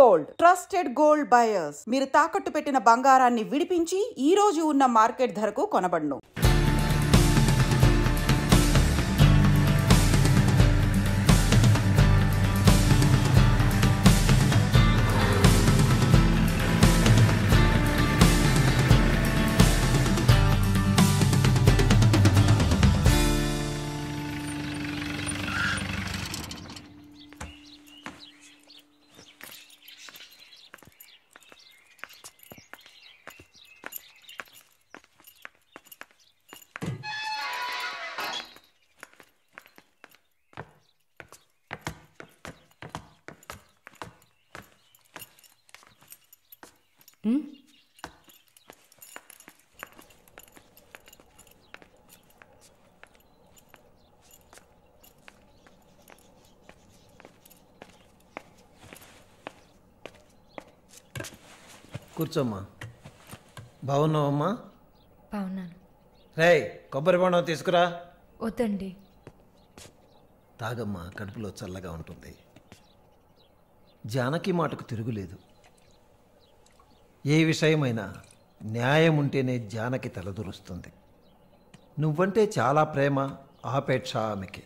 Gold, trusted gold buyers. మీరు తాకట్టు పెట్టిన బంగారాన్ని విడిపించి ఈ రోజు ఉన్న మార్కెట్ ధరకు కొనబడును. కూర్చోమ్మా. బాగున్నావమ్మా? బాగున్నాను. రేయ్, కొబ్బరి బొండం తీసుకురా. వద్దండి. తాగమ్మా, కడుపులో చల్లగా ఉంటుంది. జానకి మాటకు తిరుగులేదు. ఏ విషయమైనా న్యాయం ఉంటేనే జానకి తలదూరుస్తుంది. నువ్వంటే చాలా ప్రేమ, ఆపేక్ష ఆమెకి.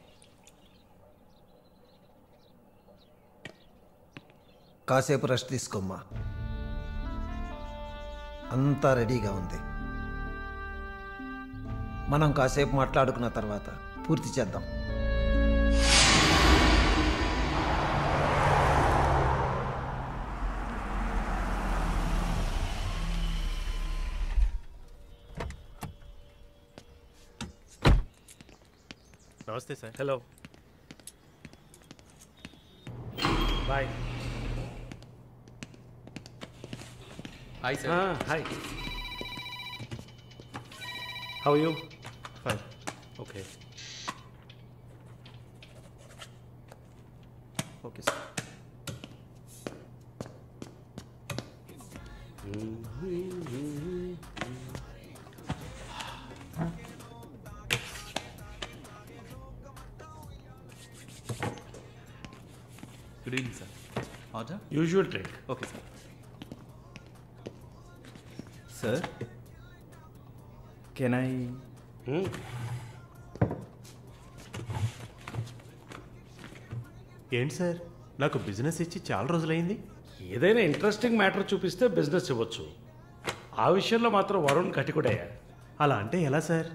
కాసేపు రెస్ట్ తీసుకోమ్మా. అంతా రెడీగా ఉంది. మనం కాసేపు మాట్లాడుకున్న తర్వాత పూర్తి చేద్దాం. నమస్తే sir. Hello, bye. Hi sir. Hi. How are you? Fine. Okay. Okay sir. Good evening sir. Order? Usual drink. Okay sir. Sir, can I? ఏంటి సార్, నాకు బిజినెస్ ఇచ్చి చాలా రోజులైంది. ఏదైనా ఇంట్రెస్టింగ్ మ్యాటర్ చూపిస్తే బిజినెస్ ఇవ్వచ్చు. ఆ విషయంలో మాత్రం వరుణ్ కటికుడయ్యా. అలా అంటే ఎలా సార్?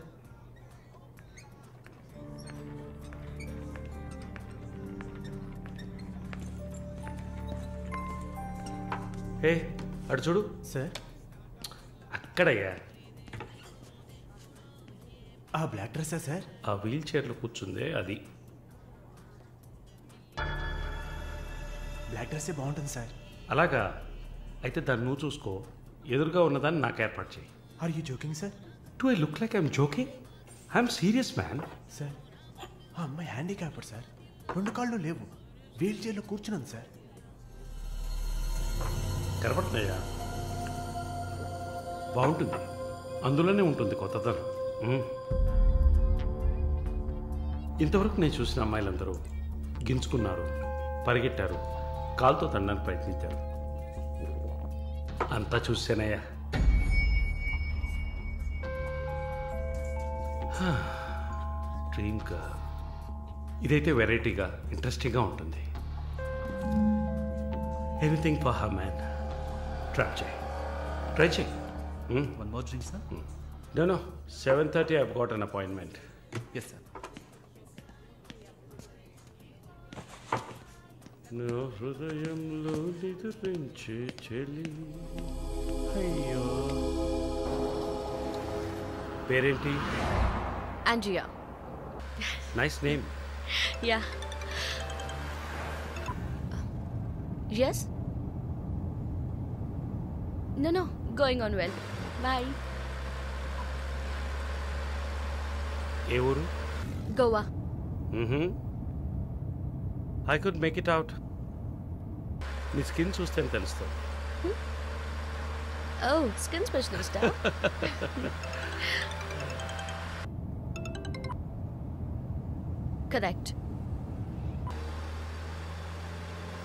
హే, అటు చూడు సార్. అక్కడయ్యా. ఆ బ్లాక్ డ్రెస్సా సార్? ఆ వీల్ చైర్లో కూర్చుందే అది. బ్లాక్ డ్రెస్సే బాగుంటుంది సార్. అలాగా? అయితే దాన్ని నువ్వు చూసుకో. ఎదురుగా ఉన్నదాన్ని నాకు ఏర్పాటు చేయి. Are you joking sir? Do I look like I'm joking? I'm serious man. Sir, ఆ అమ్మాయి హ్యాండిక్యాప్డ్ సార్. 2 కాళ్ళు లేవు, వీల్ చైర్లో కూర్చున్నాను సార్. కనపడుతున్నాయా? బాగుంటుంది, అందులోనే ఉంటుంది కొత్తదనం. ఇంతవరకు నేను చూసిన అమ్మాయిలందరూ గింజుకున్నారు, పరిగెట్టారు, కాలుతో తండడానికి ప్రయత్నించారు. అంతా చూసానయ్యా. Dream girl. ఇదైతే వెరైటీగా, ఇంట్రెస్టింగ్గా ఉంటుంది. Everything for her man. Try చేయి. One more drink sir. No. 7:30 I've got an appointment. Yes sir. నా హృదయంలో నిద్రించే చెలి. అయ్యో, పేరేంటి? Andrea. Nice name. Yeah. Yes? No. Going on well. Bye. ఏ ఊరు? Goa. I could make it out. నీ skin చూస్తేనే తెలుస్తుంది. Oh, skin specialist, huh? Correct.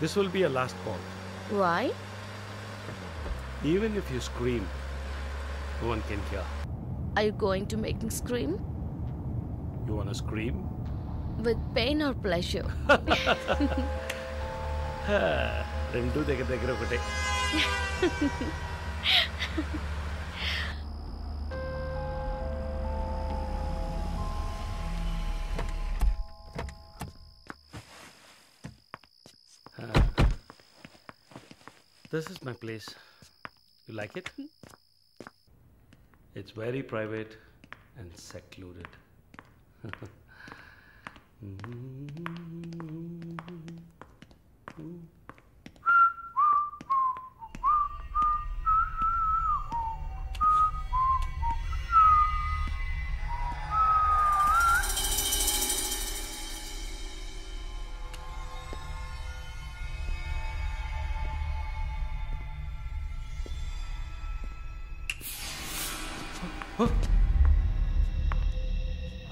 This will be a last call. Why? Even if you scream, no one can hear. Are you going to make me scream? You wanna scream? With pain or pleasure? రెండు దగ్గర దగ్గర ఒకటే. This is my place. You like it? It's very private and secluded.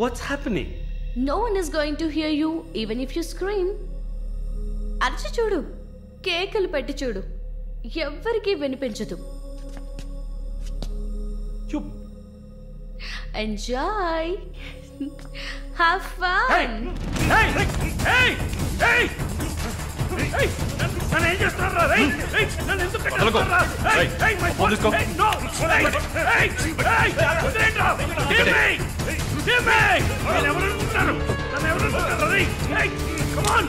What's happening? No one is going to hear you even if you scream. అరచి చూడు, కేకలు పెట్టి చూడు, ఎవ్వరికీ వినిపించదు. You. Enjoy. Have fun. Hey! నన్ను ఏం చేస్తున్నారా? నన్ను ఎందుకు కట్టేస్తున్నారా? My phone. No! వదిలేయండిరా! Give me! నన్ను ఎవరు అనుకుంటున్నారు? Come on!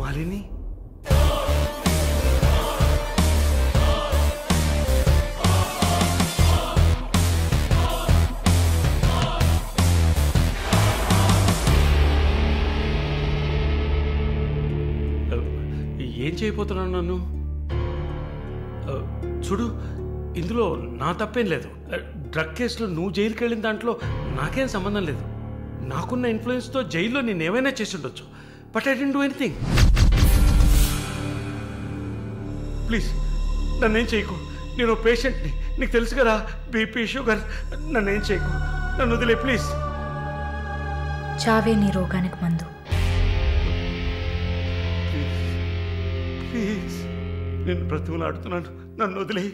Malini? ఏం చేయబోతున్నాను నన్ను? చూడు, ఇందులో నా తప్పేం లేదు. డ్రగ్ కేసులో నువ్వు జైలుకి వెళ్ళిన దాంట్లో నాకేం సంబంధం లేదు. నాకున్న ఇన్ఫ్లుయెన్స్తో జైల్లో నేను ఏమైనా చేసి ఉండొచ్చు. But I don't do anything. Please నన్నేం చేయకు. నేను పేషెంట్ని, నీకు తెలుసు కదా, బీపీ, షుగర్. నన్నేం చేయకు, నన్ను వదిలే ప్లీజ్. చావే నీ రోగానికి మందు. ప్లీజ్ నేను బ్రతిమలాడుతున్నాను, నన్ను వదిలే.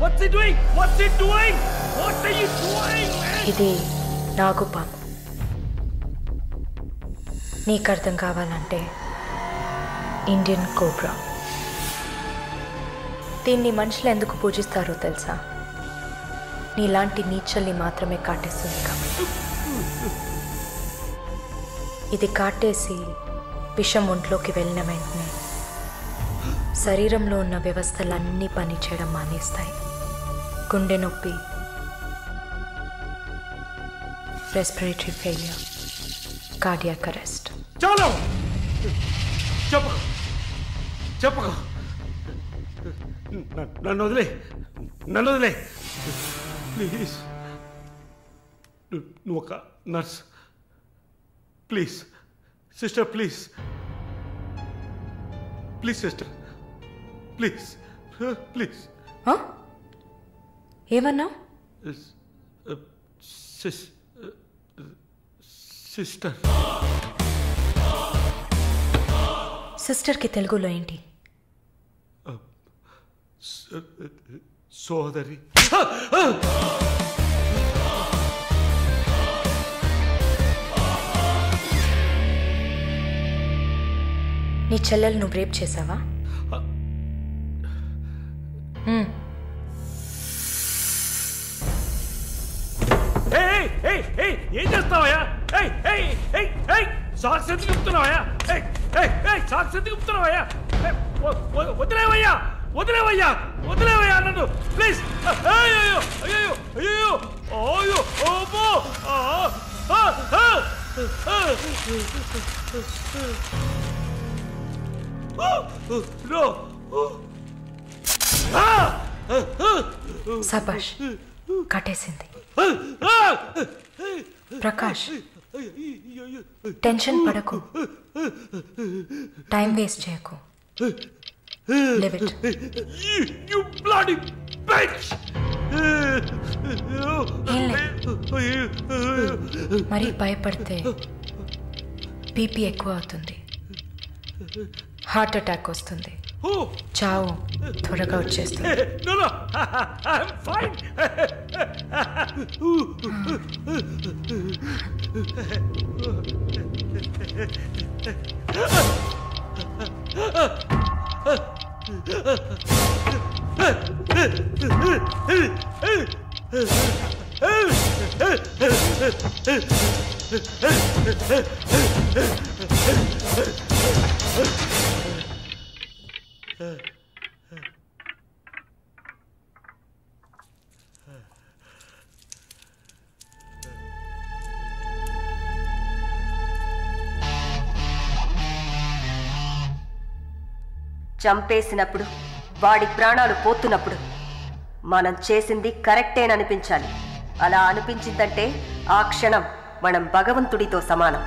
What's he doing? What's he doing? What are you doing, man? ఇది నాగుపాము. నీకు అర్థం కావాలంటే ఇండియన్ కోబ్రా. దీన్ని మనుషులు ఎందుకు పూజిస్తారో తెలుసా? నీలాంటి నీచల్ని మాత్రమే కాటేస్తుంది కాబట్టి. ఇది కాటేసి విషం ఒంట్లోకి వెళ్ళిన వెంటనే శరీరంలో ఉన్న వ్యవస్థలన్నీ పనిచేయడం మానేస్తాయి. గుండె నొప్పి, రెస్పిరేటరీ ఫెయిల్యూర్, కార్డియాక్ అరెస్ట్. చాలు, చెప్పకు చెప్పకు. నన్ను వదిలే, నన్ను వదిలే ప్లీజ్. నువ్వు ఒక nurse. Please sister, please please sister, please please. ఏమన్నా? సిస్టర్. సిస్టర్కి తెలుగులో ఏంటి? సోదరి. నీ చెల్లెలు నువ్వు రేప్ చేసావా? ఏం చేస్తావయ్యా? సాక్స్ ఎందుకు చెప్తున్నావయ్యా? సాక్స్ ఎందుకు చెప్తున్నావయ్యా? వదిలేవయ్యా, వదిలేవయ్యా, వదిలేవయ్యా నన్ను ప్లీజ్. అయ్యో అయ్యో అయ్యో అయ్యో అమ్మో. సబాష్, కట్టేసింది. ప్రకాష్, టెన్షన్ పడకు, టైం వేస్ట్ చేయకు. Live it. You bloody bitch! మరీ భయపడితే బీపీ ఎక్కువ అవుతుంది, హార్ట్ అటాక్ వస్తుంది, చావు త్వరగా వచ్చేస్తుంది. No, no, I'm fine. చంపేసినప్పుడు, వాడి ప్రాణాలు పోతున్నప్పుడు మనం చేసింది కరెక్టేననిపించాలి. అలా అనిపించిందంటే ఆ క్షణం మనం భగవంతుడితో సమానం.